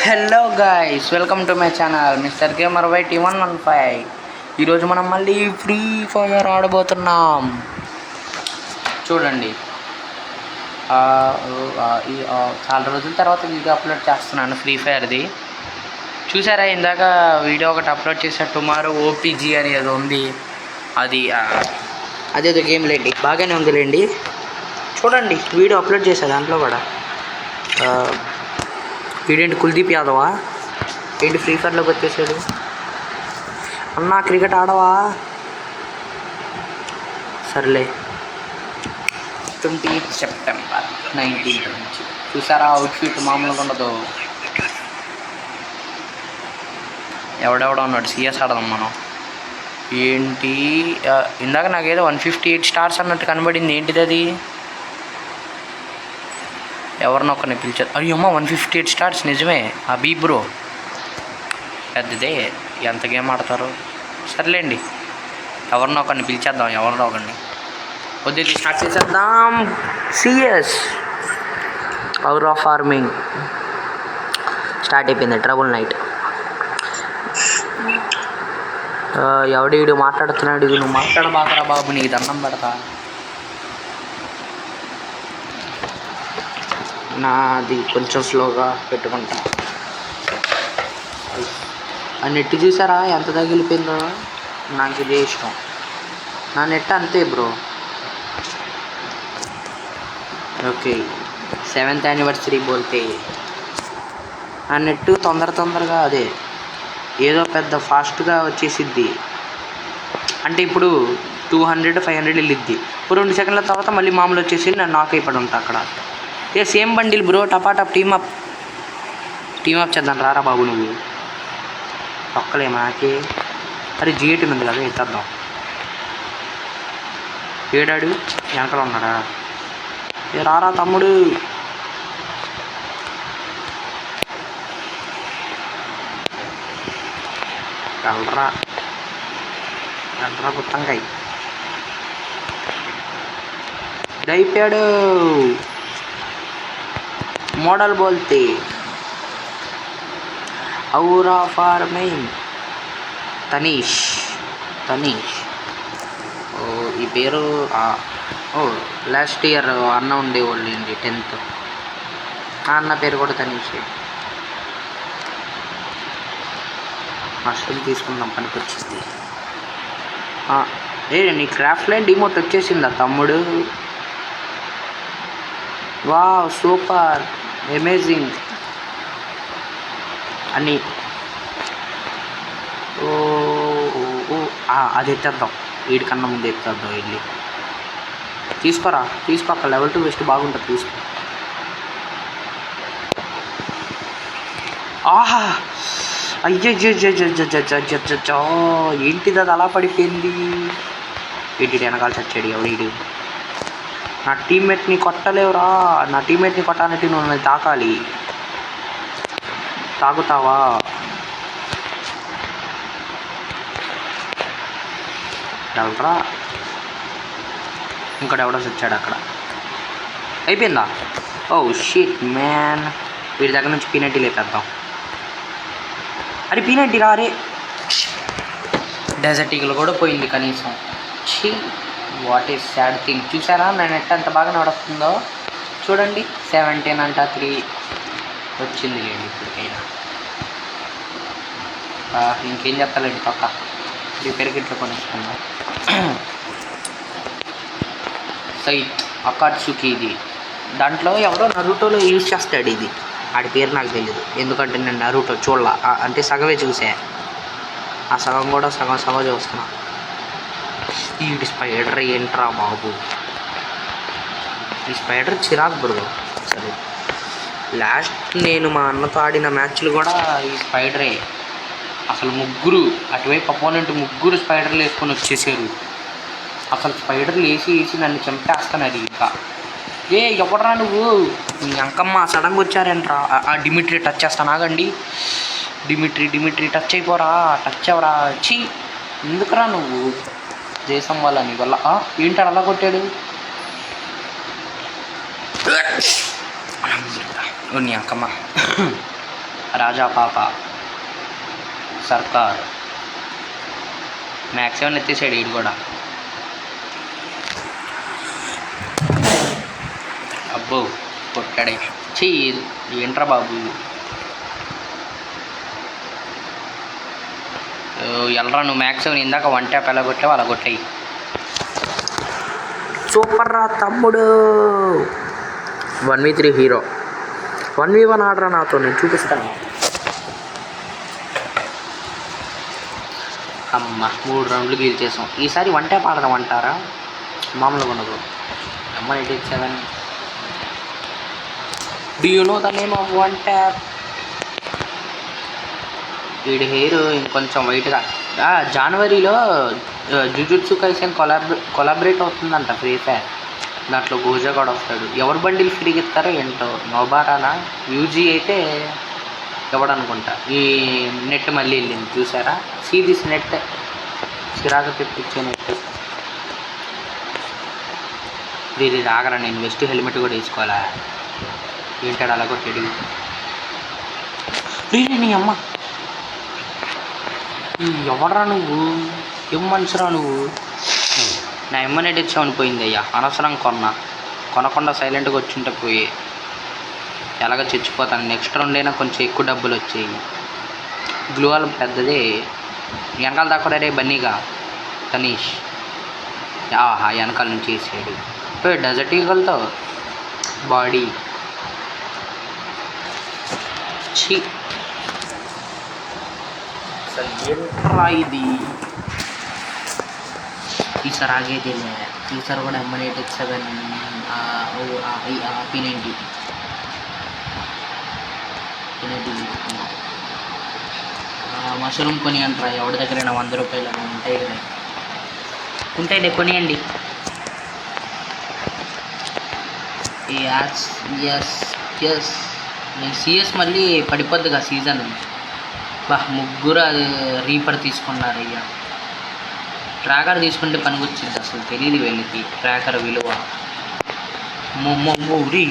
Hello guys, welcome to my channel mister gamer Y T115. ఈరోజు మనం మళ్ళీ free fire ఆడబోతున్నాం. చూడండి, చాలా రోజుల తర్వాత వీడియో అప్లోడ్ చేస్తున్నాను ఫ్రీ ఫైర్ది. చూసారా, ఇందాక వీడియో ఒకటి అప్లోడ్ చేసా, టుమారో ఓపీజీ అని ఏదో ఉంది. అదేదో గేమ్ లేండి, బాగానే ఉందిలేండి. చూడండి, వీడియో అప్లోడ్ చేశా దాంట్లో కూడా. వీడేంటి కుల్దీప్ యాదవా ఏంటి ఫ్రీ ఫైర్లోకి వచ్చేసాడు? అన్నా క్రికెట్ ఆడవా? సర్లే. 20 సెప్టెంబర్ 19 నుంచి చూసారా, అవుట్ఫిట్ మామూలుగా ఉండదు. ఎవడెవడో ఉన్నాడు, సిఎస్ ఆడదాం మనం. ఏంటి ఇందాక నాకేదో 158 స్టార్స్ అన్నట్టు కనబడింది, ఏంటిది అది? ఎవరినొక్కరిని పిలిచారు. అయ్యమ్మ 158 స్టార్స్, నిజమే. ఆ బీ బ్రో పెద్దదే, ఎంత గేమ్ ఆడతారు. సర్లేండి, ఎవరినొక్కరిని పిలిచేద్దాం, ఎవరినో ఒకరిని. కొద్దిగా స్టార్ట్ చేసేద్దాం. సిఎస్ అవర్ ఆఫ్ ఫార్మింగ్ స్టార్ట్ అయిపోయింది. ట్రబుల్ నైట్. ఎవడు మాట్లాడుతున్నాడు? నువ్వు మాట్లాడబాకరా బాబు, నీకు దండం పెడతా. నాది కొంచెం స్లోగా పెట్టుకుంటా. ఆ నెట్ చూసారా ఎంత తగిలిపోయిందో? నాకు ఇదే ఇష్టం. నా నెట్ అంతే బ్రో. ఓకే, 7th యానివర్సరీ బోల్తే ఆ నెట్ తొందరగా అదే ఏదో పెద్ద ఫాస్ట్గా వచ్చేసిద్ది. అంటే ఇప్పుడు 200-500 వెళ్ళిద్ది. 2 సెకండ్ల తర్వాత మళ్ళీ మామూలు వచ్చేసి నేను నాక్ అయిపడి ఉంటా అక్కడ. సేమ్ బండిల్ బ్రో, టపాటప్ టీమప్ చేద్దాం. రారా బాబు, నువ్వు ఒక్కలే మాకే. అరే G8 ఉంది కదా, ఎత్తేద్దాం. ఏడాడు వెనకలో ఉన్నాడా? రారా తమ్ముడు. వెళ్ళరా గుత్తంకాయ దైపాడు. మోడల్ బోల్తే ఔరా ఫార్మింగ్ తనీష్. ఈ పేరు లాస్ట్ ఇయర్ అన్న ఉండేవాళ్ళు అండి, 10th. ఆ అన్న పేరు కూడా తనీషే. మస్టర్ని తీసుకుందాం, పనికొచ్చింది. నీ క్రాఫ్ట్ లైన్ డిమోట్ వచ్చేసిందా తమ్ముడు? వావ్, సూపర్, అమేజింగ్ అని. అది ఎత్తేద్దాం, వీడికన్నా ముందు ఎత్తేద్దాం. వెళ్ళి తీసుకోక లెవెల్ 2 వెస్ట్ బాగుంటుంది, తీసుకో. ఆహా, అయ్యో ఏంటిది అది అలా పడిపోయింది? ఏంటి వెనకాల చచ్చాడు ఎవడు? నా టీమ్మేట్ని కొట్టలేవురా. నా టీమ్మేట్ని కొట్టాలంటే నువ్వు నన్ను తాకాలి. తాగుతావా? డల్రా. ఇంకోటి వచ్చాడు అక్కడ. అయిపోయిందా? ఓ షిట్ మ్యాన్, వీడి దగ్గర నుంచి పీనట్టి లేపేద్దాం. అరే పీనట్టి రారే. డెజర్ట్ ఈగలు కూడా పోయింది కనీసం. ఛీ, వాట్ ఈస్ సాడ్ థింగ్. చూసారా నా నెట్ ఎంత బాగా నడుస్తుందో? చూడండి, 17 అంట 3 వచ్చింది లేండి ఇప్పటికైనా. ఇంకేం చెప్తాలేండి, పక్క రిపేర్ కిట్లు కొనేసుకుందాం. సైట్ అకాట్సుకి ఇది. దాంట్లో ఎవరో నరుటోలో యూజ్ చేస్తాడు ఇది. ఆడి పేరు నాకు తెలియదు, ఎందుకంటే నేను నరుటో చూడలా. అంటే సగమే చూసా, ఆ సగం కూడా సగం చూస్తున్నా. ఈ స్పైడర్ ఏంట్రా బాబు? ఈ స్పైడర్ చిరాకు బ్రో అసలు. లాస్ట్ నేను మా అన్నతో ఆడిన మ్యాచ్లు కూడా ఈ స్పైడరే. అసలు అటువైపు అపోనెంట్ 3 స్పైడర్లు వేసుకొని వచ్చేసారు. అసలు స్పైడర్లు వేసి నన్ను చంపేస్తాను. ఇంకా ఎవడరా నువ్వు? నీ అంకమ్మ సడన్గా వచ్చారేంట్రా? ఆ డిమిట్రీ టచ్ చేస్తాను, ఆగండి. డిమిట్రీ టచ్ అయిపోరా, టచ్ అవరా. చీ, ఎందుకురా నువ్వు? దేశం వల్ల నీ వల్ల. ఏంటాడు అలా కొట్టాడు? నీ అంకమ్మ రాజా పాప సర్కార్ మ్యాక్స్ 7 ఎత్తేసాడు వీడు కూడా. అబ్బో కొట్టాడే చెయ్యి ఏంట్రా బాబు. ఎల్లరా నువ్వు మ్యాక్స్ 7 ఇందాక 1 ట్యాప్ ఎలా కొట్టావు అలా కొట్టాయి. సూపర్ రా తమ్ముడు. 1v3 హీరో 1v1 ఆడరా నాతో, నేను చూపిస్తాను. అమ్మ 3 రౌండ్లు గెలిచేసాం. ఈసారి 1 ట్యాప్ ఆడదాం అంటారా? మామూలుగా ఉండదు. అమ్మ 87. Do you know the name of 1 tap? వీడి హెయిర్ ఇంకొంచెం వైట్గా. జనవరిలో జుజుట్సు కైసెన్ కొలాబరేట్ అవుతుందంట ఫ్రీ ఫైర్. దాంట్లో గోజా కూడా వస్తాడు. ఎవరు బండిలు ఫ్రీగా ఇస్తారో ఏంటో. నోబారానా యూజీ అయితే ఎవడనుకుంటా. ఈ నెట్ మళ్ళీ వెళ్ళింది చూసారా? దిస్ నెట్ చిరాకు తెప్పించే నెట్. దీని రాగరా. నేను వెస్ట్ హెల్మెట్ కూడా వేసుకోవాలా? ఏంటాడు అలా కొట్టాడు. నీ అమ్మ ఎవడరా నువ్వు? ఏం మనిషిరా నువ్వు? నా ఎమ్మనేటి ఇచ్చామని పోయింది అయ్యా. అనవసరం కొనకుండా సైలెంట్గా వచ్చింటే పోయి ఎలాగ చచ్చిపోతాను. నెక్స్ట్ రౌండ్ అయినా కొంచెం ఎక్కువ డబ్బులు వచ్చాయి. గ్లూవాల్ పెద్దదే వెనకాల దాకా రే బన్నీగా తనీష్. ఆహా వెనకాల నుంచి వేసాడు. డెజర్ట్ ఈగల్తో బాడీ ఛీ. అసలు ఏంట్రా ఇది? ఈసారి ఆగేదేలే. ఈసారి కూడా M8X7 P90 మష్రూమ్ కొని అంటారా? ఎవరి దగ్గరైనా 100 రూపాయలు ఉంటాయి కదా. ఉంటాయి కొనియండి. ఎస్ ఎస్ నేను సిఎస్ మళ్ళీ పడిపోద్దిగా సీజన్. ముగ్గురు అది రీపర్ తీసుకున్నారు. అయ్యా ట్రాకర్ తీసుకుంటే పనికొచ్చింది. అసలు తెలియదు వీళ్ళకి ట్రాకర్ విలువ. రీ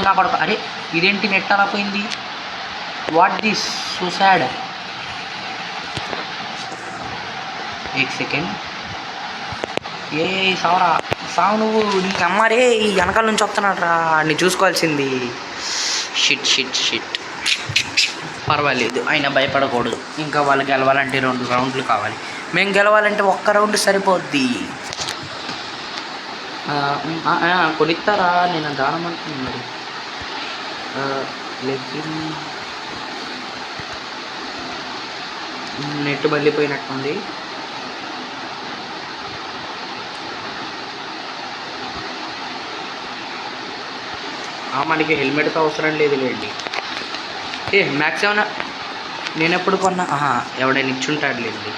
నా పడక. అరే ఇదేంటి నెట్ అలా పోయింది? What this so sad. 1 second. ఏ సావరా సావు నువ్వు. నీకు అమ్మారే ఈ వెనకాల నుంచి వస్తున్నాడు రా. నీ చూసుకోవాల్సింది. షిట్ పర్వాలేదు, అయినా భయపడకూడదు. ఇంకా వాళ్ళు గెలవాలంటే 2 రౌండ్లు కావాలి. మేము గెలవాలంటే 1 రౌండ్ సరిపోద్ది. కొనిస్తారా? నేను దానం అంటున్నాను. నెట్ బలిపోయినట్టుంది. మనకి హెల్మెట్తో అవసరం లేదు లేండి. మ్యాక్స్ 7 నేను ఎప్పుడు కొన్నా? ఎవడైనా ఇచ్చుంటాడు లేండి.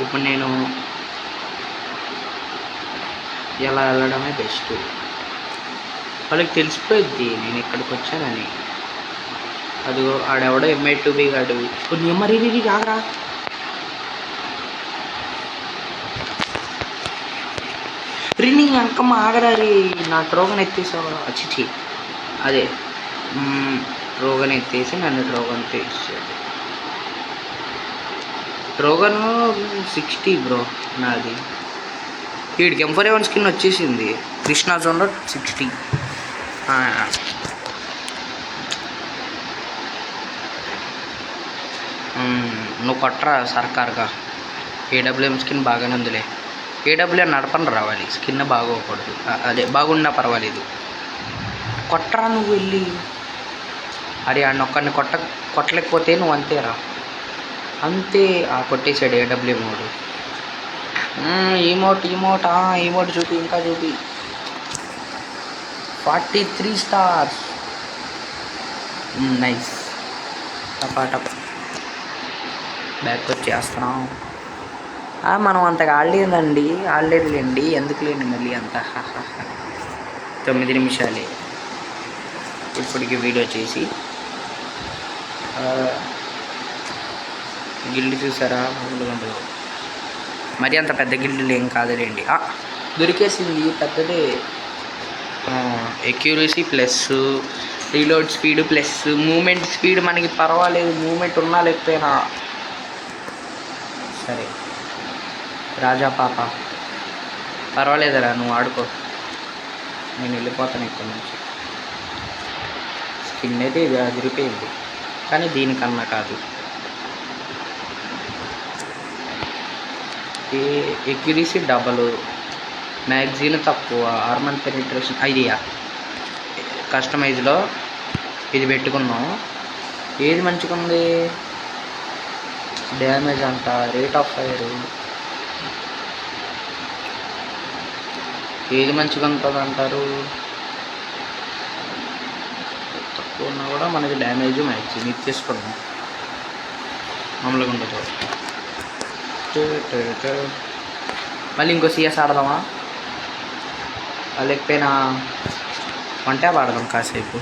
ఇప్పుడు నేను ఎలా వెళ్ళడమే బెస్ట్. వాళ్ళకి తెలిసిపోయిద్ది నేను ఇక్కడికి వచ్చానని. అదిగో ఆడెవడో MI2B గాడు. కొన్ని మరీ రాగరా. నీ అంకమ్మ ఆగరారి. నా ట్రోగన్ ఎత్తేసావా? చిచి అదే ట్రోగన్ ఎత్తేసి నన్ను ట్రోగన్ తీసాడు. ట్రోగన్ 60 బ్రో నాది. వీడికి M4A1 స్కిన్ వచ్చేసింది. కృష్ణా జోన్లో 60. నువ్వు కొట్టరా సర్కార్గా. AWM స్కిన్ బాగానే ఉందిలే. AWM నడపని రావాలి. స్కిన్ బాగోకూడదు. అదే బాగున్నా పర్వాలేదు. కొట్టరా నువ్వు వెళ్ళి. అరే ఒక్కడిని కొట్టలేకపోతే నువ్వు అంతేరా. అంతే. కొట్టేశాడు AWM వాడు. ఈమోట్ చూపి, ఇంకా చూపి. 43 స్టార్స్. నైస్. టపాటప్ బ్యాక్ వచ్చేస్తున్నాం. మనం అంతగా ఆడలేదులేండి. ఎందుకు లేండి మళ్ళీ అంత. 9 నిమిషాలే ఇప్పటికి వీడియో చేసి. గిల్డ్ చూసారా? మరి అంత పెద్ద గిల్డ్లు ఏం కాదులేండి. దొరికేసింది పెద్దదే. Accuracy plus reload speed plus movement speed మనకి పర్వాలేదు, మూమెంట్ ఉన్నా లేకపోయినా. సరే రాజా పాప పర్వాలేదురా, నువ్వు ఆడుకో, నేను వెళ్ళిపోతాను ఇక్కడ నుంచి. స్కిన్ అయితే ఇది అదిరిపోయింది, కానీ దీనికన్నా కాదు. ఎక్యురసీ డబల్, మ్యాగజైన్ తక్కువ, ఆర్మర్ పెనిట్రేషన్ ఐడియా. కస్టమైజ్లో ఇది పెట్టుకున్నాం. ఏది మంచిగా ఉంది? డ్యామేజ్ అంట, రేట్ ఆఫ్ ఫైర్ ఏది మంచిగా ఉంటుంది అంటారు? తక్కువ ఉన్నా కూడా మనకి డ్యామేజ్ మ్యాక్సిమం ఇది తీసుకున్నాం, మామూలుగా ఉండదు. మళ్ళీ ఇంకో సిఎస్ ఆడదామా? లేకపోయినా వన్ ట్యాప్ ఆడదాం కాసేపు.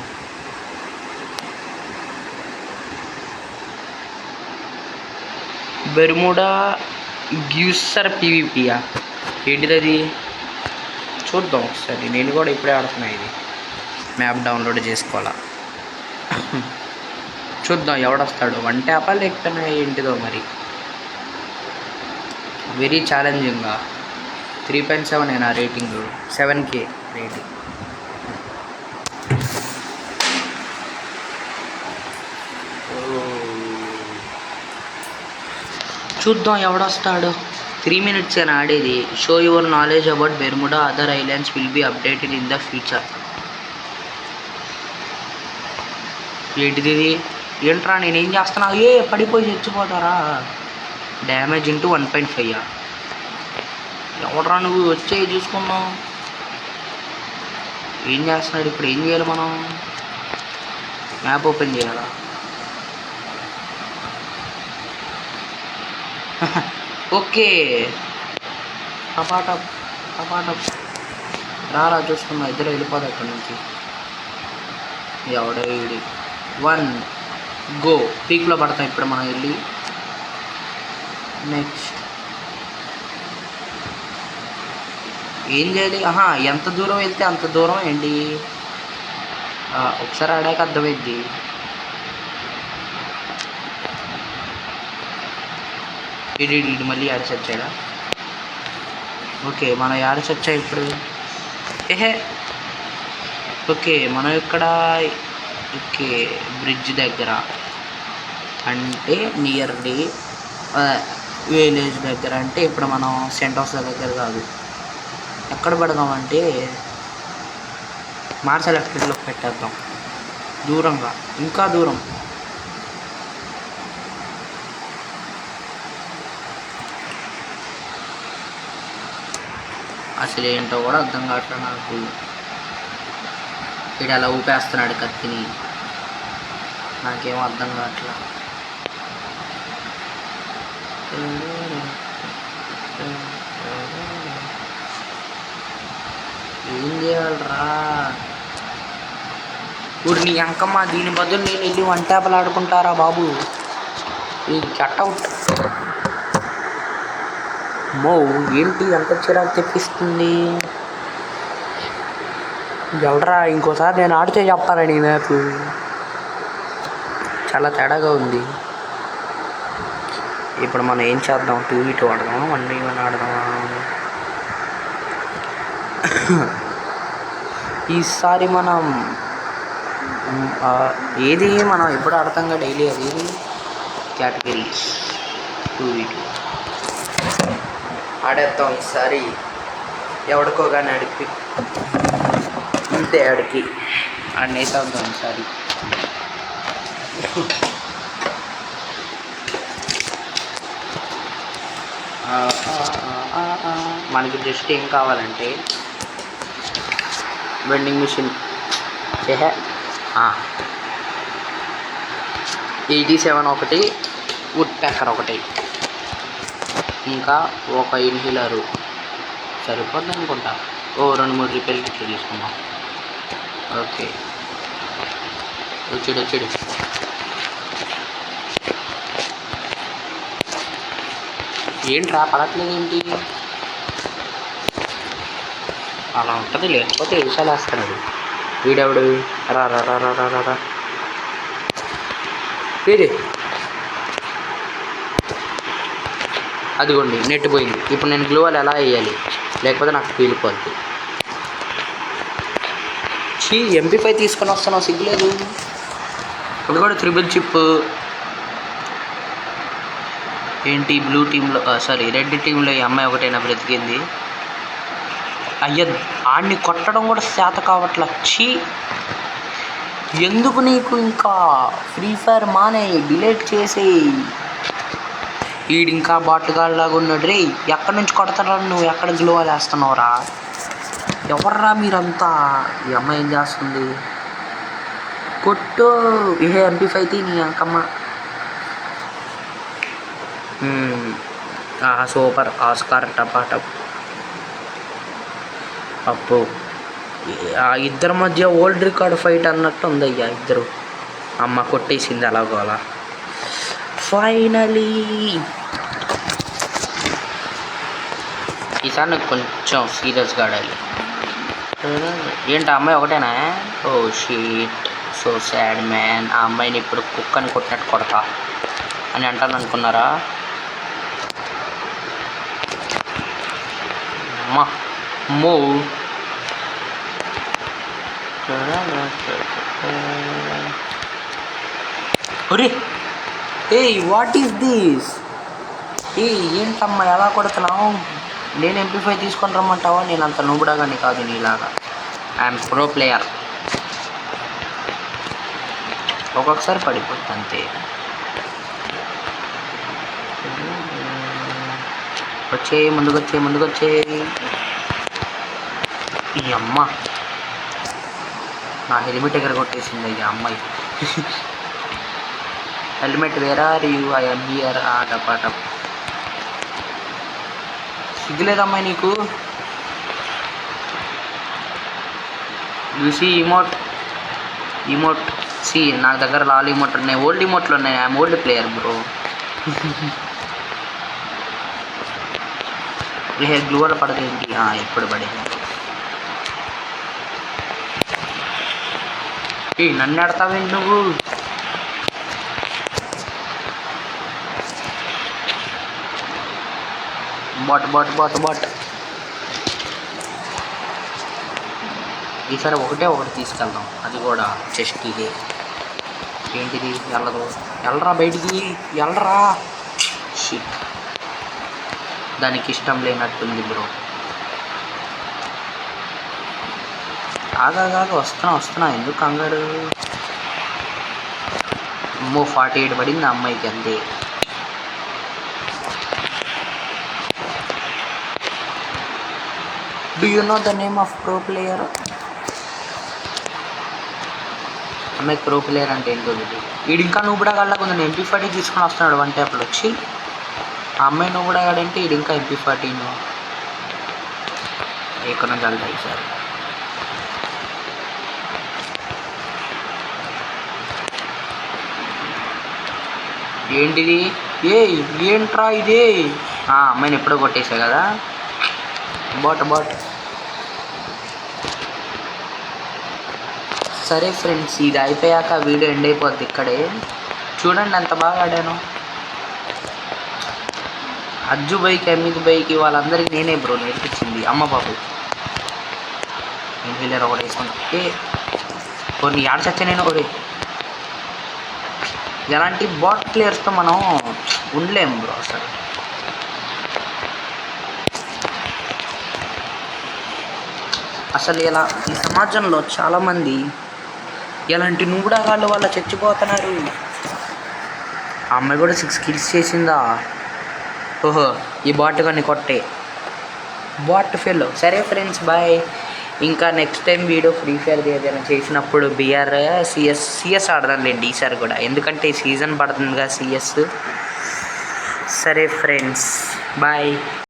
బెర్ముడా గ్యూసర్ పీవీపీయా ఏంటిది అది? చూద్దాం ఒకసారి, నేను కూడా ఇప్పుడే ఆడుతున్నా. ఇది మ్యాప్ డౌన్లోడ్ చేసుకోవాలా, చూద్దాం ఎవడొస్తాడు. వన్ ట్యాపా లేకపోయినా ఏంటిదో మరి. వెరీ ఛాలెంజింగ్గా 3.7 అయినా రేటింగ్, 7K రేటింగ్. చూద్దాం ఎవడొస్తాడు. 3 minutes అని ఆడేది. Show your knowledge about Bermuda other islands will be updated in the future. ఏంటిది? ఏంట్రా నేనేం చేస్తున్నా? పడిపోయి చచ్చిపోతారా? Damage into 1.5. ఎవడరా నువ్వు? వచ్చే చూసుకున్నావు. ఏం చేస్తున్నాడు ఇప్పుడు? ఏం చేయాలి మనం? మ్యాప్ ఓపెన్ చేయాలా? ఓకే టపాటప్ టపాటప్ రారా చూసుకున్నా. ఇద్దరు వెళ్ళిపోదు అక్కడి నుంచి. ఎవడో వీడి 1 గో పీక్లో పడతాం ఇప్పుడు మనం వెళ్ళి. నెక్స్ట్ ఏం చేయాలి? ఎంత దూరం వెళ్తే అంత దూరం ఏంటి? ఒకసారి ఆడాక అర్థమైద్ది. ఇది మళ్ళీ యాడ్ చచ్చాడా? ఓకే మనం యాడ్ చచ్చా ఇప్పుడు. ఓకే మనం ఇక్కడ ఓకే బ్రిడ్జ్ దగ్గర అంటే నియర్లీ విలేజ్ దగ్గర. అంటే ఇప్పుడు మనం సెంట్ హౌస్ దగ్గర కాదు. ఎక్కడ పెడదామంటే మార్షల్ ఎఫెక్ట్లో పెట్టేద్దాం, దూరంగా, ఇంకా దూరం. అసలు ఏంటో కూడా అర్థం కావట్లేదు నాకు. వీడు అలా ఊపేస్తున్నాడు కత్తిని, నాకేమో అర్థం కావట్లా. ఏం చేయాలరా? ఇప్పుడు నీ అంకమ్మ, దీని బదులు నేను వెళ్ళి వన్ ట్యాప్లు ఆడుకుంటారా బాబు? ఈ కట్అవుట్ మో ఏంటి ఎంత చిరాకు తెప్పిస్తుంది? ఎవడరా? ఇంకోసారి నేను ఆడితే చెప్పాలని ఈ మ్యాప్ చాలా తేడాగా ఉంది. ఇప్పుడు మనం ఏం చేద్దాం? 2v2 ఆడదామా, 1v1 ఆడదామా? ఈసారి మనం ఏది మనం ఎప్పుడు ఆడతాం కదా డైలీ, అది కేటగిరీస్ 2v2 ఆడేద్దాం ఈసారి. ఎవడికో కానీ అడిగి అంతే, ఆడికి ఆడినైతే వద్దాం ఈసారి. మనకి జస్ట్ ఏం కావాలంటే వెండింగ్ మిషన్ 87 ఒకటి, వుడ్ ప్యాకర్ ఒకటి, ఇంకా ఒక ఇన్హీలరు సరిపోద్ది అనుకుంటా. 2-3 రిపేర్ కిట్లు తీసుకున్నాం. ఓకే వచ్చాడు. ఏంట్రా పడట్లేదు ఏంటి? అలా ఉంటుంది, లేకపోతే విషయాలు వేస్తున్నాడు. వీడెవడు రా రా రా రా రా రా ఇది అదిగోండి నెట్ పోయింది. ఇప్పుడు నేను గ్లూ వాల్ ఎలా వేయాలి, లేకపోతే నాకు పీలిపోద్ది. MP5 తీసుకొని వస్తాను, సిగ్గులేదు. ఇప్పుడు కూడా త్రిబుల్ చిప్ ఏంటి బ్లూ టీంలో సారీ రెడ్ టీంలో ఈ అమ్మాయి ఒకటైనా బ్రతికింది. అయ్య ఆడిని కొట్టడం కూడా చేత కావట్ల. ఎందుకు నీకు ఇంకా ఫ్రీ ఫైర్ మానే డిలీట్ చేసి. ఈడింకా బాటుగాళ్ళలాగా ఉన్నాడు రే. ఎక్కడి నుంచి కొడతారా నువ్వు, ఎక్కడ గ్లోవాలు వేస్తున్నావురా, ఎవర్రా మీరంతా. ఈ అమ్మాయి ఏం చేస్తుంది, కొట్టు MP5 నీ అంకమ్మ. Super Oscar టపాటప్. అప్పు ఆ ఇద్దరి మధ్య వరల్డ్ రికార్డ్ ఫైట్ అన్నట్టు ఉందయ్యా ఇద్దరు. అమ్మ కొట్టేసింది అలాగో అలా. ఫైనలీ ఈసారి నాకు కొంచెం సీరియస్గా ఆడాలి. ఏంటి అమ్మాయి ఒకటేనా? ఓ షీట్, సో సాడ్ మ్యాన్. ఆ అమ్మాయిని ఇప్పుడు కుక్కని కొట్టినట్టు కొడతా అని అంటాను అనుకున్నారా? అమ్మా మో ఒరే ఏయ్ వాట్ ఈస్ దిస్? ఏంటమ్మా ఎలా కొడుతున్నావు? నేను MP5 తీసుకొని రమ్మంటావా? నేను అంత నూబుడా కానీ కాదు నీలాగా. I'm pro player. ఒక్కొక్కసారి పడిపోతుంది అంతే. ముందుకొచ్చే ఈ అమ్మ నా హెల్మెట్ దగ్గర కొట్టేసింది ఈ అమ్మాయి. Helmet where are you? I am here. టపాటప్. సిగ్గులేదమ్మాయి నీకు? చూసి ఇమోట్ సి నా దగ్గర లాల్ ఇమోట్ ఉన్నాయి, ఓల్డ్ ఇమోట్లు ఉన్నాయి. I'm old player bro. Glue వల్ల పడదేంటి? ఎప్పుడు పడేది. నన్ను ఆడతావేంటి నువ్వు? బాట్ ఈసారి ఒకటి తీసుకెళ్దాం, అది కూడా చెస్ట్. ఇది ఏంటిది? ఎల్లరా బయటికి, ఎల్లరా. షిట్, దానికి ఇష్టం లేనట్టుంది బ్రో. ఆగా వస్తున్నా ఎందుకు కంగారు? 48 పడింది ఆ అమ్మాయికి అంతే. Do you know the name of pro player? అమ్మాయి ప్రో ప్లేయర్ అంటే ఏంటో ఇది. వీడు ఇంకా నూబుడా గాళ్ళకు MP40 తీసుకొని వస్తున్నాడు 1 ట్యాప్లో వచ్చి. ఆ అమ్మాయి నూబుడా గాడంటే వీడు ఇంకా MP40 ఎక్కడ నుంచి వెళ్తాయి సార్. ఏంటిది? ఏంట్రా ఇది? అమ్మాయిని ఎప్పుడో కొట్టేసా కదా. బాట్ సరే ఫ్రెండ్స్, ఇది అయిపోయాక వీడియో ఎండ్ అయిపోద్ది ఇక్కడే. చూడండి ఎంత బాగా ఆడాను. అజ్జు బైక్, అమిత్ బైక్ వాళ్ళందరికీ నేనే బ్రో నేర్పించింది. అమ్మ బాబు ఇన్హేలర్ ఒకటి వేసుకుంటా. కొన్ని యాడ్ చచ్చా నేను. ఒరే ఎలాంటి బాట్ ప్లేయర్స్తో మనం ఉండలేము బ్రో అసలు. ఇలా ఈ సమాజంలో చాలామంది ఎలాంటి నూబుడాగాళ్ళు వాళ్ళ చచ్చిపోతున్నారు. ఆ అమ్మాయి కూడా 6 kills చేసిందా? ఓహో, ఈ బాట్ కానీ కొట్టే బాట్ ఫెల్లో. సరే ఫ్రెండ్స్, బాయ్. ఇంకా next time video free fire ఏదైనా చేసినప్పుడు BR CS ఆడదాంలేండి ఈసారి కూడా, ఎందుకంటే సీజన్ పడుతుందిగా CS. సరే ఫ్రెండ్స్, బాయ్.